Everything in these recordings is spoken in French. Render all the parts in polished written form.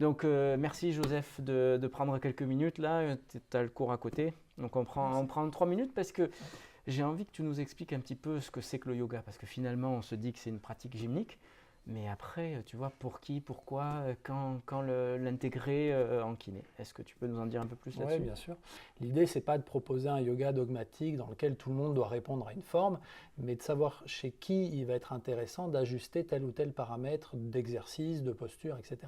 Donc, merci Joseph de prendre quelques minutes là. Tu as le cours à côté. Donc, on prend 3 minutes parce que j'ai envie que tu nous expliques un petit peu ce que c'est que le yoga. Parce que finalement, on se dit que c'est une pratique gymnique. Mais après, tu vois, pour qui, pourquoi, quand l'intégrer en kiné. Est-ce que tu peux nous en dire un peu plus Oui, là-dessus? bien sûr. L'idée, c'est pas de proposer un yoga dogmatique dans lequel tout le monde doit répondre à une forme, mais de savoir chez qui il va être intéressant d'ajuster tel ou tel paramètre d'exercice, de posture, etc.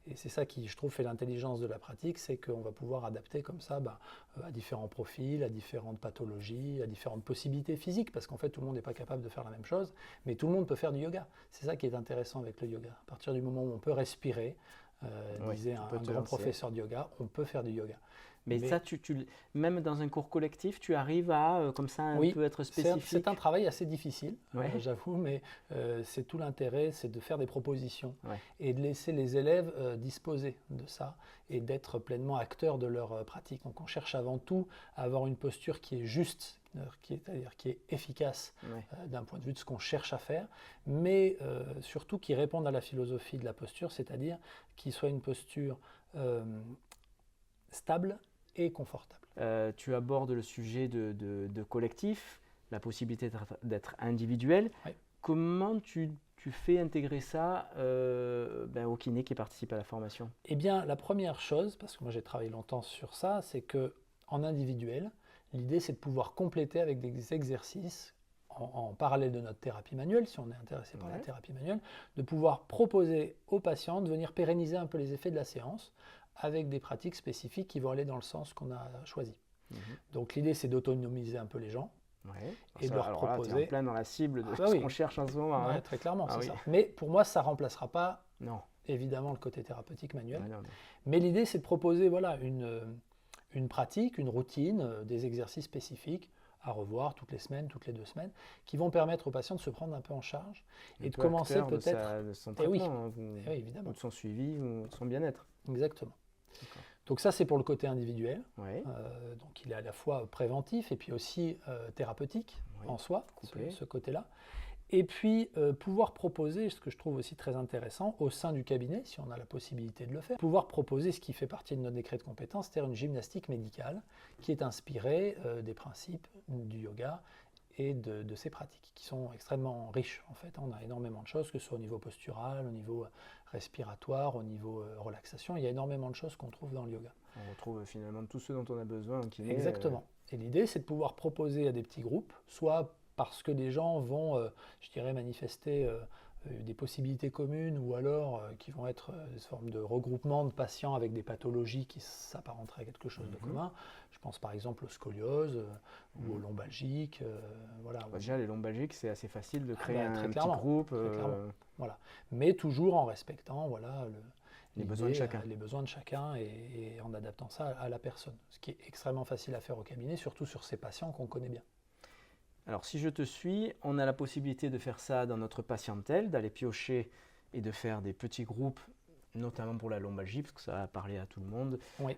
Et c'est ça qui, je trouve, fait l'intelligence de la pratique, c'est qu'on va pouvoir adapter comme ça à différents profils, à différentes pathologies, à différentes possibilités physiques, parce qu'en fait, tout le monde n'est pas capable de faire la même chose, mais tout le monde peut faire du yoga. C'est ça qui est intéressant avec le yoga. À partir du moment où on peut respirer, Oui, disait tu un, peux un te grand lancer. professeur de yoga, on peut faire du yoga. Mais ça, Mais même dans un cours collectif, tu arrives à, comme ça, un oui, peu être c'est un spécifique. travail assez difficile, Ouais, j'avoue, mais c'est tout l'intérêt, c'est de faire des propositions ouais. et de laisser les élèves disposer de ça et d'être pleinement acteurs de leur pratique. Donc on cherche avant tout à avoir une posture qui est juste, c'est-à-dire qui est efficace Ouais. d'un point de vue de ce qu'on cherche à faire, mais surtout qui réponde à la philosophie de la posture, c'est-à-dire qu'il soit une posture euh, stable et confortable. Tu abordes le sujet de collectif, la possibilité d'être individuel. Oui. Comment tu fais intégrer ça au kiné qui participe à la formation? Eh bien, la première chose, parce que moi j'ai travaillé longtemps sur ça, c'est que en individuel, l'idée c'est de pouvoir compléter avec des exercices en parallèle de notre thérapie manuelle, si on est intéressé par la Ouais. thérapie manuelle, de pouvoir proposer aux patients de venir pérenniser un peu les effets de la séance avec des pratiques spécifiques qui vont aller dans le sens qu'on a choisi. Mhm. Donc l'idée c'est d'autonomiser un peu les gens Ouais. et de leur Alors là, tu es en proposer. plein dans la cible de Ah bah ce oui, qu'on cherche en ce moment, ouais, hein. très clairement, Ah c'est oui. ça. Mais pour moi, ça ne remplacera pas Non. évidemment le côté thérapeutique manuel. Ouais, non, non. Mais l'idée, c'est de proposer voilà, une pratique, une routine, des exercices spécifiques à revoir toutes les semaines, toutes les 2 semaines, qui vont permettre aux patients de se prendre un peu en charge Un et de peu commencer acteur peut-être. de son Eh oui, traitement, hein, eh oui, ou évidemment, de son suivi, ou de son bien-être. exactement. D'accord. Donc ça, c'est pour le côté individuel. Ouais. Donc il est à la fois préventif et puis aussi thérapeutique Oui. en soi, Couplé. ce côté-là. Et puis pouvoir proposer, ce que je trouve aussi très intéressant, au sein du cabinet, si on a la possibilité de le faire, pouvoir proposer ce qui fait partie de notre décret de compétence, c'est-à-dire une gymnastique médicale qui est inspirée des principes du yoga et de ses pratiques, qui sont extrêmement riches en fait. On a énormément de choses, que ce soit au niveau postural, au niveau respiratoire, au niveau relaxation, il y a énormément de choses qu'on trouve dans le yoga. On retrouve finalement tout ce dont on a besoin en kiné. Exactement. Et l'idée, c'est de pouvoir proposer à des petits groupes, soit parce que des gens vont, je dirais, manifester des possibilités communes, ou alors qui vont être des formes de regroupement de patients avec des pathologies qui s'apparenteraient à quelque chose de Mhm. commun. Je pense par exemple aux scolioses ou aux Mhm. lombalgiques. Voilà. Bah, déjà, les lombalgiques, c'est assez facile de Ah créer bah, très un petit clairement, groupe, très clairement. Voilà. Mais toujours en respectant voilà, les besoins de l'idée, chacun. les besoins de chacun et en adaptant ça à la personne. Ce qui est extrêmement facile à faire au cabinet, surtout sur ces patients qu'on connaît bien. Alors, si je te suis, on a la possibilité de faire ça dans notre patientèle, d'aller piocher et de faire des petits groupes, notamment pour la lombalgie, parce que ça va parler à tout le monde. Oui.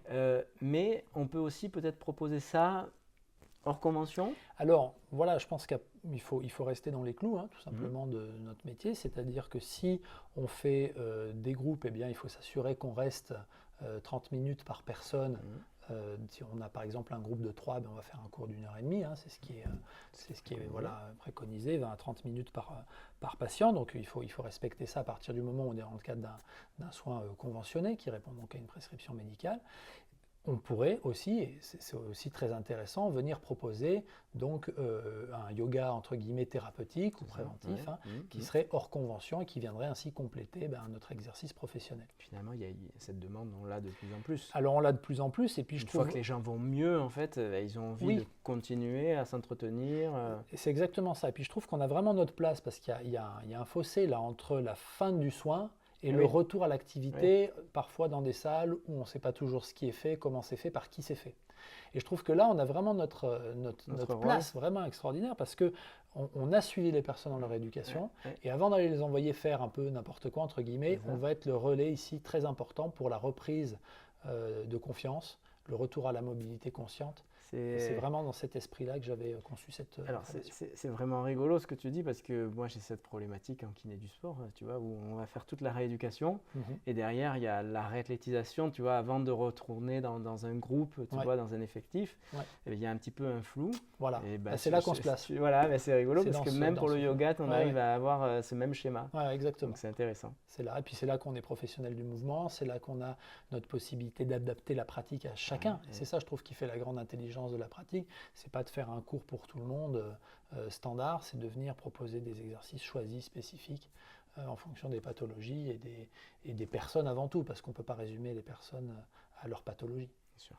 Mais on peut aussi peut-être proposer ça hors convention. Alors, voilà, je pense qu'il faut rester dans les clous, hein, tout Mhm. simplement, de notre métier. C'est-à-dire que si on fait des groupes, eh bien, il faut s'assurer qu'on reste 30 minutes par personne. Mhm. Si on a par exemple un groupe de 3, ben, on va faire un cours d'1 h 30, hein, Ce qui c'est est ce qui est préconisé. voilà, préconisé, 20 à 30 minutes par patient. Donc il faut respecter ça à partir du moment où on est dans le cadre d'un soin conventionné qui répond donc à une prescription médicale. On pourrait aussi, et c'est aussi très intéressant, venir proposer donc un yoga entre guillemets thérapeutique ou C'est ça, ouais. préventif, hein, Mhm. qui Mhm. serait hors convention et qui viendrait ainsi compléter notre exercice professionnel. Finalement, il y a cette demande, on l'a de plus en plus. Alors on l'a de plus en plus et puis je Une fois que trouve, les gens vont mieux, en fait, ils ont envie de oui, continuer à s'entretenir. c'est exactement ça. Et puis je trouve qu'on a vraiment notre place parce qu'il y a un fossé là entre la fin du soin et Eh le oui, retour à oui, l'activité, parfois dans des salles où on ne sait pas toujours ce qui est fait, comment c'est fait, par qui c'est fait. Et je trouve que là, on a vraiment notre notre rôle. place vraiment extraordinaire parce que on a suivi les personnes dans leur Ouais, éducation ouais, et avant d'aller les envoyer faire un peu n'importe quoi, entre c'est guillemets, on ça. va être le relais ici très important pour la reprise de confiance, le retour à la mobilité consciente C'est vraiment dans cet esprit-là que j'avais conçu cette Alors, formation. c'est vraiment rigolo ce que tu dis parce que moi j'ai cette problématique en kiné du sport, tu vois, où on va faire toute la rééducation et derrière il y a la réathlétisation, tu vois, avant de retourner dans un groupe, tu vois, dans un effectif, il y a un petit peu un flou. Voilà, Et c'est là qu'on se place. Voilà, mais c'est rigolo parce que même pour le yoga, on arrive à avoir ce même schéma. Exactement. Donc c'est intéressant. C'est là, et puis c'est là qu'on est professionnel du mouvement, c'est là qu'on a notre possibilité d'adapter la pratique à chacun. Et c'est ça, je trouve, qui fait la grande intelligence de la pratique. C'est pas de faire un cours pour tout le monde standard, c'est de venir proposer des exercices choisis, spécifiques, en fonction des pathologies et des personnes avant tout, parce qu'on ne peut pas résumer les personnes à leur pathologie. Bien sûr.